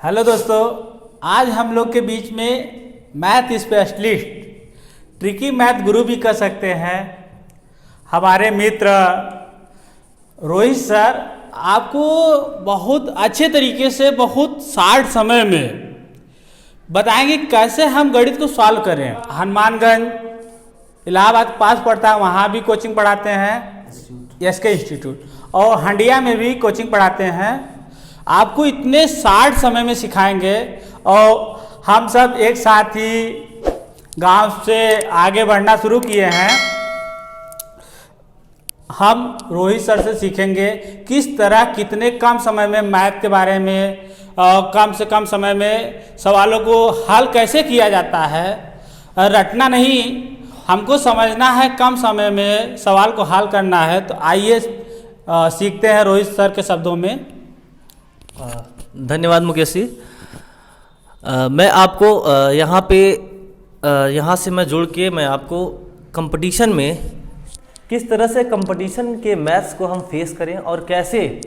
Hello दोस्तों, आज हम लोग के बीच में मैथ स्पेशलिस्ट, ट्रिकी मैथ गुरु भी कह सकते हैं, हमारे मित्र रोहित सर आपको बहुत अच्छे तरीके से बहुत शार्ट समय में बताएंगे कैसे हम गणित को सॉल्व करें। हनुमानगंज इलाहाबाद पास पड़ता है, वहाँ भी कोचिंग पढ़ाते हैं एसके इंस्टीट्यूट, और हंडिया में भी कोचिंग पढ़ाते हैं। आपको इतने शार्ट समय में सिखाएंगे और हम सब एक साथ ही गांव से आगे बढ़ना शुरू किए हैं। हम रोहित सर से सीखेंगे किस तरह कितने कम समय में मैथ के बारे में कम से कम समय में सवालों को हल कैसे किया जाता है। रटना नहीं, हमको समझना है, कम समय में सवाल को हल करना है। तो आइए सीखते हैं रोहित सर के शब्दों में। धन्यवाद मुकेश जी। मैं आपको यहाँ से मैं जुड़ के मैं आपको कंपटीशन में किस तरह से कंपटीशन के मैथ्स को हम फेस करें और कैसे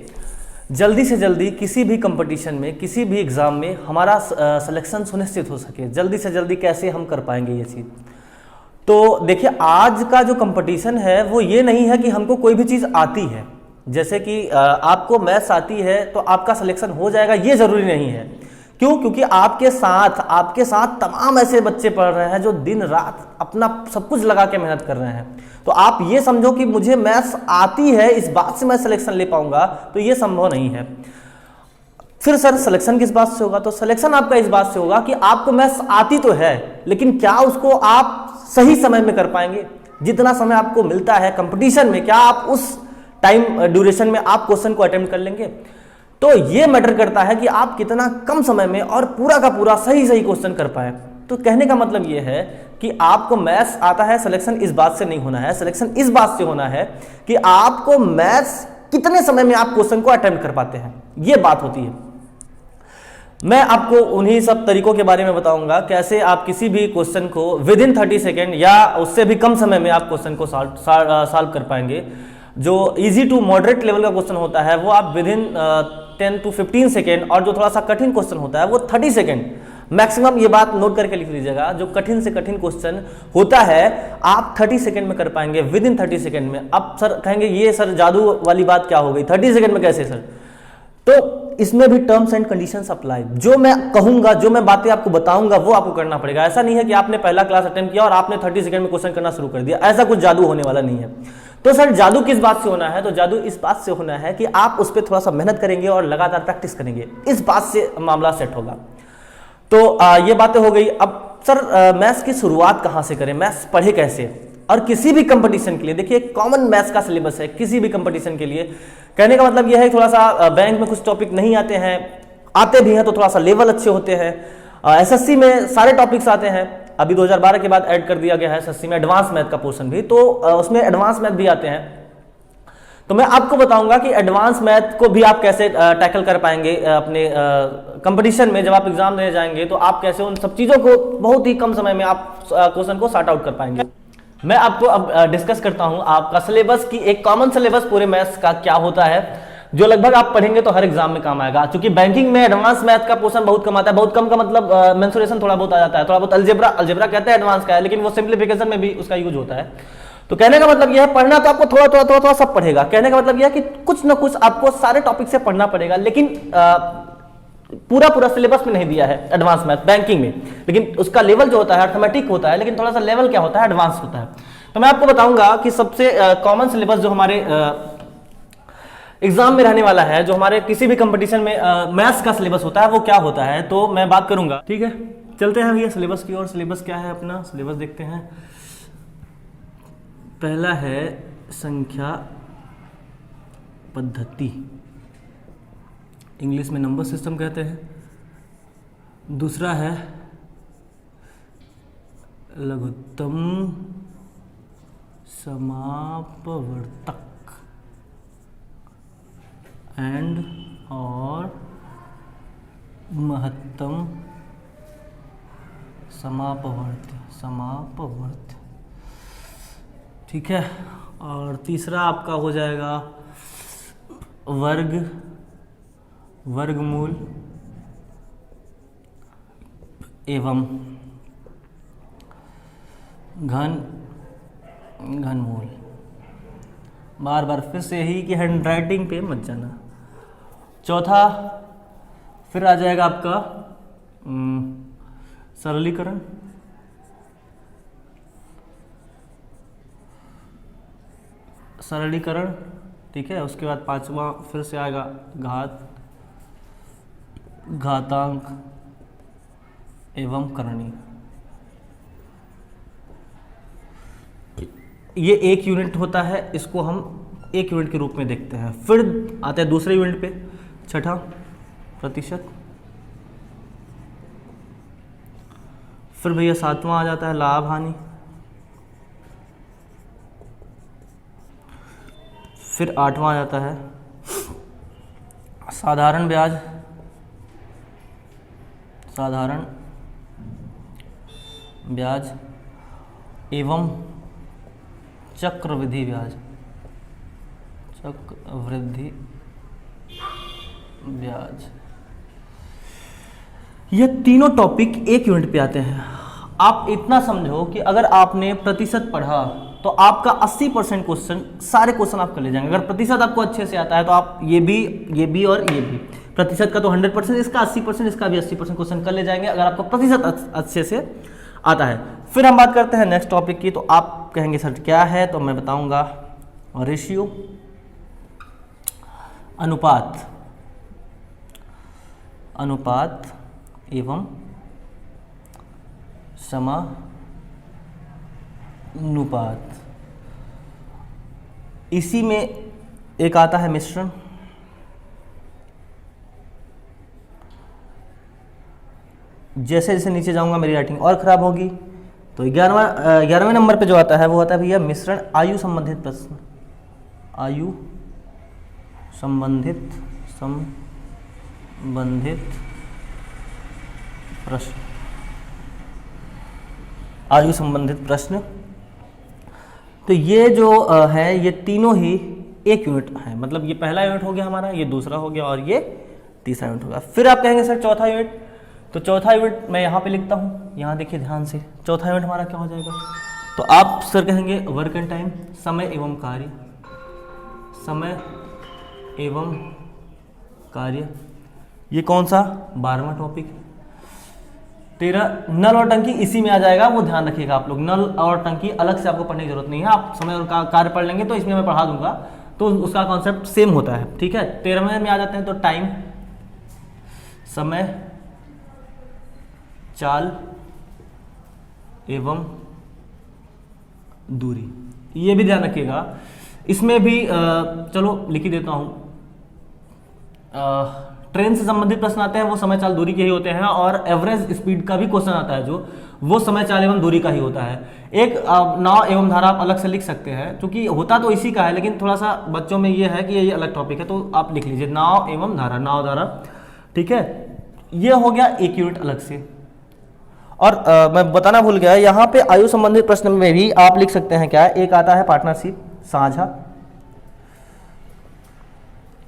जल्दी से जल्दी किसी भी कंपटीशन में किसी भी एग्ज़ाम में हमारा सिलेक्शन सुनिश्चित हो सके, जल्दी से जल्दी कैसे हम कर पाएंगे ये चीज़। तो देखिए, आज का जो कंपटीशन है वो ये नहीं है कि हमको कोई भी चीज़ आती है, जैसे कि आपको मैथ्स आती है तो आपका सिलेक्शन हो जाएगा, ये ज़रूरी नहीं है। क्यों? क्योंकि आपके साथ तमाम ऐसे बच्चे पढ़ रहे हैं जो दिन रात अपना सब कुछ लगा के मेहनत कर रहे हैं। तो आप ये समझो कि मुझे मैथ्स आती है इस बात से मैं सिलेक्शन ले पाऊंगा, तो ये संभव नहीं है। फिर सर सिलेक्शन किस बात से होगा? तो सिलेक्शन आपका इस बात से होगा कि आपको मैथ्स आती तो है, लेकिन क्या उसको आप सही समय में कर पाएंगे? जितना समय आपको मिलता है कंपटीशन में, क्या आप उस टाइम ड्यूरेशन में आप क्वेश्चन को अटेम्प्ट कर लेंगे? तो ये मैटर करता है कि आप कितना कम समय में और पूरा का पूरा सही क्वेश्चन कर पाए। तो कहने का मतलब ये है कि आपको मैथ्स आता है, सिलेक्शन इस बात से नहीं होना है। सिलेक्शन इस बात से होना है कि आपको मैथ्स कितने समय में आप क्वेश्चन को अटेम्प्ट कर पाते हैं, ये बात होती है। मैं आपको उन्हीं सब तरीकों के बारे में बताऊंगा, कैसे आप किसी भी क्वेश्चन को विद इन 30 सेकेंड या उससे भी कम समय में आप क्वेश्चन को सॉल्व कर पाएंगे। जो इजी टू मॉडरेट लेवल का क्वेश्चन होता है वो आप विद इन 10 to 15 सेकेंड, और जो थोड़ा सा कठिन क्वेश्चन होता है वो 30 सेकेंड मैक्सिमम। ये बात नोट करके लिख लीजिएगा, जो कठिन से कठिन क्वेश्चन होता है आप 30 सेकेंड में कर पाएंगे, विद इन 30 सेकेंड में। अब सर कहेंगे ये सर जादू वाली बात क्या हो गई, 30 सेकेंड में कैसे सर? तो इसमें भी टर्म्स एंड कंडीशंस अप्लाई। जो मैं कहूंगा, जो मैं बातें आपको बताऊंगा वो आपको करना पड़ेगा। ऐसा नहीं है कि आपने पहला क्लास अटेम्प्ट किया और आपने 30 सेकंड में क्वेश्चन करना शुरू कर दिया, ऐसा कुछ जादू होने वाला नहीं है। तो सर जादू किस बात से होना है? तो जादू इस बात से होना है कि आप उस पर थोड़ा सा मेहनत करेंगे और लगातार प्रैक्टिस करेंगे, इस बात से मामला सेट होगा। तो ये बातें हो गई। अब सर मैथ्स की शुरुआत कहाँ से करें, मैथ्स पढ़े कैसे? और किसी भी कंपटीशन के लिए देखिए कॉमन मैथ्स का सिलेबस है किसी भी कंपटीशन के लिए। कहने का मतलब यह है थोड़ा सा बैंक में कुछ टॉपिक नहीं आते हैं, आते भी हैं तो थोड़ा सा लेवल अच्छे होते हैं। एसएससी में सारे टॉपिक्स आते हैं, अभी 2012 के बाद ऐड कर दिया गया है एसएससी में एडवांस मैथ का पोर्शन भी, तो उसमें एडवांस मैथ भी आते हैं। तो मैं आपको बताऊंगा कि एडवांस मैथ को भी आप कैसे टैकल कर पाएंगे अपने कंपटीशन में। जब आप एग्जाम देने जाएंगे तो आप कैसे उन सब चीज़ों को बहुत ही कम समय में आप क्वेश्चन को सॉर्ट आउट कर पाएंगे। मैं आपको अब डिस्कस करता हूं आपका सिलेबस की एक कॉमन सिलेबस पूरे मैथ्स का क्या होता है, जो लगभग आप पढ़ेंगे तो हर एग्जाम में काम आएगा। क्योंकि बैंकिंग में एडवांस मैथ का पोर्शन बहुत कम आता है, बहुत कम का मतलब मेंसुरेशन थोड़ा बहुत आ जाता है, थोड़ा बहुत अलजेब्रा कहते हैं एडवांस का है, लेकिन वो सिंप्लीफिकेशन में भी उसका यूज होता है। तो कहने का मतलब यह है, पढ़ना तो आपको थोड़ा सब पढ़ेगा। कहने का मतलब यह है कि कुछ ना कुछ आपको सारे टॉपिक से पढ़ना पड़ेगा, लेकिन पूरा सिलेबस में नहीं दिया है एडवांस मैथ बैंकिंग में, लेकिन उसका लेवल जो होता है अर्थमेटिक होता है, लेकिन थोड़ा सा लेवल क्या होता है, एडवांस होता है। तो मैं आपको बताऊंगा कि सबसे कॉमन सिलेबस जो हमारे एग्जाम में रहने वाला है, जो हमारे किसी भी कंपटीशन में मैथ्स का सिलेबस होता है वो क्या होता है, तो मैं बात करूंगा। ठीक है, चलते हैं भैया सिलेबस की ओर। सिलेबस क्या है अपना, सिलेबस देखते हैं। पहला है संख्या पद्धति, इंग्लिश में नंबर सिस्टम कहते हैं। दूसरा है लघुत्तम समापवर्तक एंड और महत्तम समापवर्त। ठीक है, और तीसरा आपका हो जाएगा वर्गमूल एवं घनमूल। बार बार फिर से यही कि हैंडराइटिंग पे मत जाना। चौथा फिर आ जाएगा आपका सरलीकरण। सरलीकरण, ठीक है। उसके बाद पांचवा फिर से आएगा घातांक एवं करणी। ये एक यूनिट होता है, इसको हम एक यूनिट के रूप में देखते हैं। फिर आते हैं दूसरे यूनिट पे, छठा प्रतिशत। फिर भैया सातवां आ जाता है लाभ हानि। फिर आठवां आ जाता है साधारण ब्याज, साधारण ब्याज एवं चक्रवृद्धि ब्याज, चक्रवृद्धि ब्याज। ये तीनों टॉपिक एक यूनिट पे आते हैं। आप इतना समझो कि अगर आपने प्रतिशत पढ़ा तो आपका 80% क्वेश्चन, सारे क्वेश्चन आप कर ले जाएंगे। अगर प्रतिशत आपको अच्छे से आता है तो आप ये भी और ये भी, प्रतिशत का तो 100%, इसका 80%, इसका भी 80% क्वेश्चन कर ले जाएंगे अगर आपको प्रतिशत अच्छे से आता है। फिर हम बात करते हैं नेक्स्ट टॉपिक की। तो आप कहेंगे सर क्या है, तो मैं बताऊंगा रेशियो, अनुपात, अनुपात एवं समानुपात। इसी में एक आता है मिश्रण। जैसे जैसे नीचे जाऊंगा मेरी राइटिंग और खराब होगी। तो 11वें नंबर पे जो आता है वो आता है भैया मिश्रण आयु संबंधित प्रश्न, आयु संबंधित प्रश्न, आयु संबंधित प्रश्न। तो ये जो है ये तीनों ही एक यूनिट है, मतलब ये पहला यूनिट हो गया हमारा, ये दूसरा हो गया और ये तीसरा यूनिट हो गया। फिर आप कहेंगे सर चौथा यूनिट, तो चौथा यूनिट मैं यहाँ पे लिखता हूँ, यहाँ देखिए ध्यान से। चौथा यूनिट हमारा क्या हो जाएगा, तो आप सर कहेंगे वर्क एंड टाइम, समय एवं कार्य, समय एवं कार्य। ये कौन सा 12वां टॉपिक। 13 नल और टंकी इसी में आ जाएगा, वो ध्यान रखिएगा आप लोग। नल और टंकी अलग से आपको पढ़ने की जरूरत नहीं है, आप समय और कार्य पढ़ लेंगे तो इसमें मैं पढ़ा दूंगा, तो उसका कॉन्सेप्ट सेम होता है, ठीक है। 13वें में आ जाते हैं तो टाइम, समय, चाल एवं दूरी। ये भी ध्यान रखिएगा। इसमें भी चलो लिख ही देता हूं। ट्रेन से संबंधित प्रश्न आते हैं, वो समय चाल दूरी के ही होते हैं, और एवरेज स्पीड का भी क्वेश्चन आता है जो वो समय चाल एवं दूरी का ही होता है। एक नाव एवं धारा आप अलग से लिख सकते हैं, क्योंकि होता तो इसी का है, लेकिन थोड़ा सा बच्चों में ये है कि ये अलग टॉपिक है, तो आप लिख लीजिए नाव एवं धारा, नाव धारा, ठीक है। ये हो गया एक यूनिट अलग से। और मैं बताना भूल गया, यहाँ पे आयु संबंधित प्रश्न में भी आप लिख सकते हैं क्या, एक आता है पार्टनरशिप, साझा,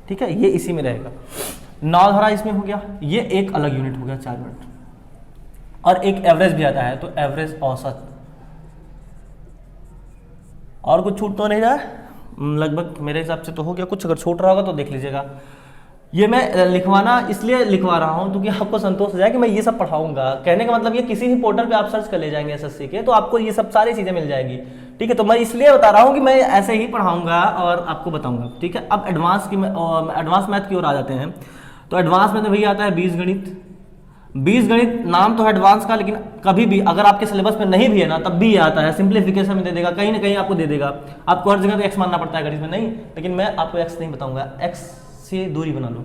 ठीक है, ये इसी में रहेगा। नाव धारा इसमें हो गया, ये एक अलग यूनिट हो गया 4 यूनिट। और एक एवरेज भी आता है, तो एवरेज औसत। और कुछ छूट तो नहीं रहा है, लगभग मेरे हिसाब से तो हो गया। कुछ अगर छूट रहा होगा तो देख लीजिएगा। ये मैं लिखवाना इसलिए लिखवा रहा हूं क्योंकि आपको संतोष हो जाए कि मैं ये सब पढ़ाऊंगा। कहने का मतलब ये किसी भी पोर्टल पे आप सर्च कर ले जाएंगे एसएससी के, तो आपको ये सब सारी चीजें मिल जाएगी, ठीक है। तो मैं इसलिए बता रहा हूं कि मैं ऐसे ही पढ़ाऊंगा और आपको बताऊंगा, ठीक है। अब एडवांस मैथ की ओर आ जाते हैं। तो एडवांस में तो भैया आता है बीजगणित। बीजगणित नाम तो है एडवांस का, लेकिन कभी भी अगर आपके सिलेबस में नहीं भी है ना, तब भी ये आता है। सिंप्लीफिकेशन में दे देगा, कहीं ना कहीं आपको दे देगा। आपको हर जगह तो एक्स मानना पड़ता है गणित में, नहीं, लेकिन मैं आपको एक्स नहीं बताऊंगा, एक्स से दूरी बना लो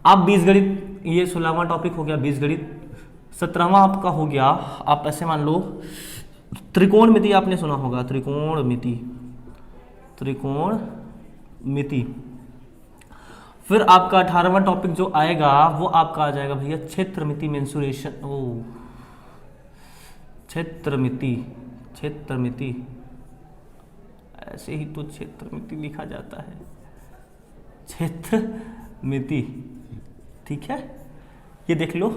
आप। बीजगणित ये 16वां टॉपिक हो गया बीजगणित। 17वां आपका हो गया, आप ऐसे मान लो त्रिकोणमिति, आपने सुना होगा त्रिकोणमिति, त्रिकोणमिति। फिर आपका 18वां टॉपिक जो आएगा वो आपका आ जाएगा भैया क्षेत्रमिति, मेंसुरेशन। ओ क्षेत्रमिति, क्षेत्रमिति, ऐसे ही तो क्षेत्रमिति लिखा जाता है, क्षेत्रमिति, ठीक है, ये देख लो।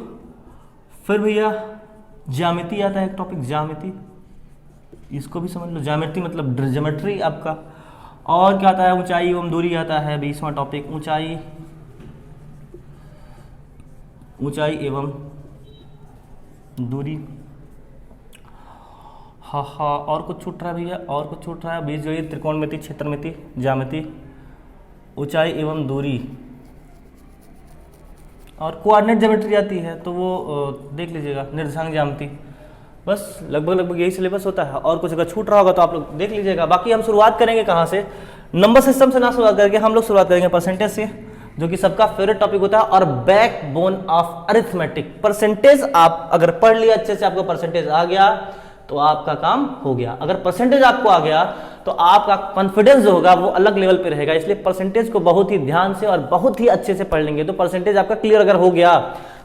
फिर भैया ज्यामिति आता है एक टॉपिक, ज्यामिति, इसको भी समझ लो। ज्यामिति मतलब ज्योमेट्री आपका। और क्या आता है, ऊंचाई एवं दूरी आता है 20वां टॉपिक, ऊंचाई, ऊंचाई एवं दूरी। हाँ हाँ, और कुछ छूट रहा है भैया, और कुछ छूट रहा है, बीजगणित, त्रिकोणमिति, क्षेत्रमिति, ज्यामिति, ऊंचाई एवं दूरी, और कोऑर्डिनेट ज्योमेट्री आती है तो वो देख लीजिएगा, निर्देशांक ज्यामिति। बस लगभग यही सिलेबस होता है। और कुछ अगर छूट रहा होगा तो आप लोग देख लीजिएगा। बाकी हम शुरुआत करेंगे कहाँ से, नंबर सिस्टम से ना शुरुआत करके हम लोग शुरुआत करेंगे परसेंटेज से, जो कि सबका फेवरेट टॉपिक होता है और बैकबोन ऑफ अरिथमेटिक। परसेंटेज आप अगर पढ़ लिया अच्छे से, आपको परसेंटेज आ गया तो आपका काम हो गया। अगर परसेंटेज आपको आ गया तो आपका कॉन्फिडेंस जो होगा वो अलग लेवल पे रहेगा। इसलिए परसेंटेज को बहुत ही ध्यान से और बहुत ही अच्छे से पढ़ लेंगे तो परसेंटेज आपका क्लियर अगर हो गया,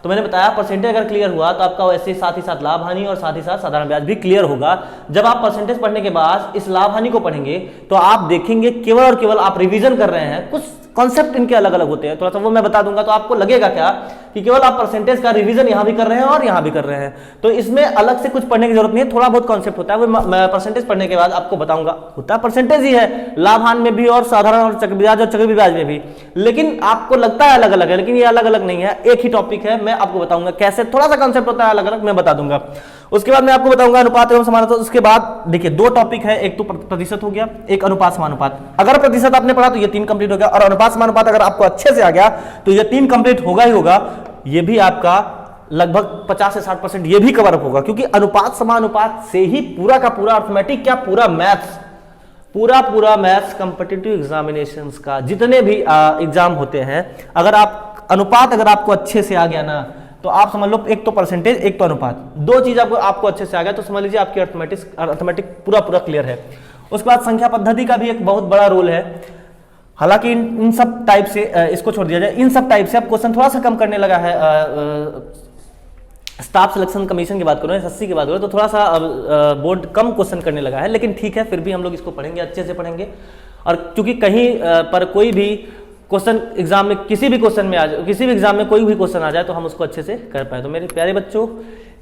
तो मैंने बताया परसेंटेज अगर क्लियर हुआ तो आपका वैसे साथ ही साथ लाभ हानि और साथ ही साथ साधारण ब्याज भी क्लियर होगा। जब आप परसेंटेज पढ़ने के बाद इस लाभ हानि को पढ़ेंगे तो आप देखेंगे केवल और केवल आप रिवीजन कर रहे हैं, कुछ कॉन्सेप्ट इनके अलग अलग होते हैं, थोड़ा सा वो मैं बता दूंगा। तो आपको लगेगा क्या कि केवल आप परसेंटेज का रिवीजन यहां भी कर रहे हैं और यहां भी कर रहे हैं, तो इसमें अलग से कुछ पढ़ने की जरूरत नहीं है। थोड़ा बहुत कॉन्सेप्ट होता है, वो मैं परसेंटेज पढ़ने के बाद आपको बताऊंगा। होता है परसेंटेज ही है, लाभ हानि में भी और साधारण और चक्रवृद्धि ब्याज और चक्रवृद्धि ब्याज में भी, लेकिन आपको लगता है अलग अलग है, लेकिन ये अलग अलग नहीं है, एक ही टॉपिक है। मैं आपको बताऊंगा कैसे, थोड़ा सा कॉन्सेप्ट होता है अलग अलग, मैं बता दूंगा। उसके बाद मैं आपको बताऊंगा अनुपात एवं समानुपात। उसके बाद देखिए दो टॉपिक है, एक तो प्रतिशत हो गया, एक अनुपात समानुपात। अगर प्रतिशत आपने पढ़ा तो ये 3 कंप्लीट हो गया, और अनुपात समानुपात अगर आपको अच्छे से आ गया तो ये 3 कंप्लीट होगा ही होगा। ये भी आपका लगभग 50 से 60% ये भी कवर अप होगा, क्योंकि अनुपात समानुपात से ही पूरा का पूरा अर्थमेटिक, क्या पूरा मैथ्स, पूरा मैथ्स कॉम्पिटिटिव एग्जामिनेशंस का जितने भी एग्जाम होते हैं, अगर आप अनुपात अगर आपको अच्छे से आ गया ना तो आप समझ लो, एक तो परसेंटेज एक तो अनुपात, दो चीज आपको अच्छे से आ गया तो समझ लीजिए आपकी अर्थमेटिक पूरा क्लियर है। उसके बाद संख्या पद्धति का भी एक बहुत बड़ा रोल है। हालांकि इन सब टाइप से इसको छोड़ दिया जाए, इन सब टाइप से अब क्वेश्चन थोड़ा सा कम करने लगा है। स्टाफ सिलेक्शन कमीशन की बात करो, एसएससी की बात करो, तो थोड़ा सा बोर्ड कम क्वेश्चन करने लगा है, लेकिन ठीक है, फिर भी हम लोग इसको पढ़ेंगे, अच्छे से पढ़ेंगे। और क्योंकि कहीं पर कोई भी क्वेश्चन एग्जाम में, किसी भी क्वेश्चन में आ जाए, किसी भी एग्जाम में कोई भी क्वेश्चन आ जाए तो हम उसको अच्छे से कर पाए। तो मेरे प्यारे बच्चों,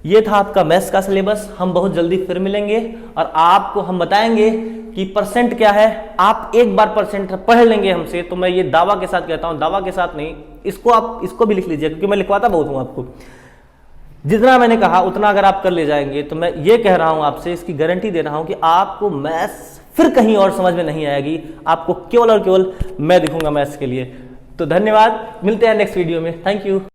ये था आपका मैथ्स का सिलेबस। हम बहुत जल्दी फिर मिलेंगे और आपको हम बताएंगे कि परसेंट क्या है। आप एक बार परसेंट पढ़ लेंगे हमसे तो मैं ये दावा के साथ कहता हूं, दावा के साथ नहीं, इसको आप इसको भी लिख लीजिए, क्योंकि मैं लिखवाता बहुत हूं आपको। जितना मैंने कहा उतना अगर आप कर ले जाएंगे तो मैं ये कह रहा हूं आपसे, इसकी गारंटी दे रहा हूं कि आपको मैथ्स फिर कहीं और समझ में नहीं आएगी, आपको केवल और केवल मैं दिखूंगा मैथ्स के लिए। तो धन्यवाद, मिलते हैं नेक्स्ट वीडियो में। Thank you.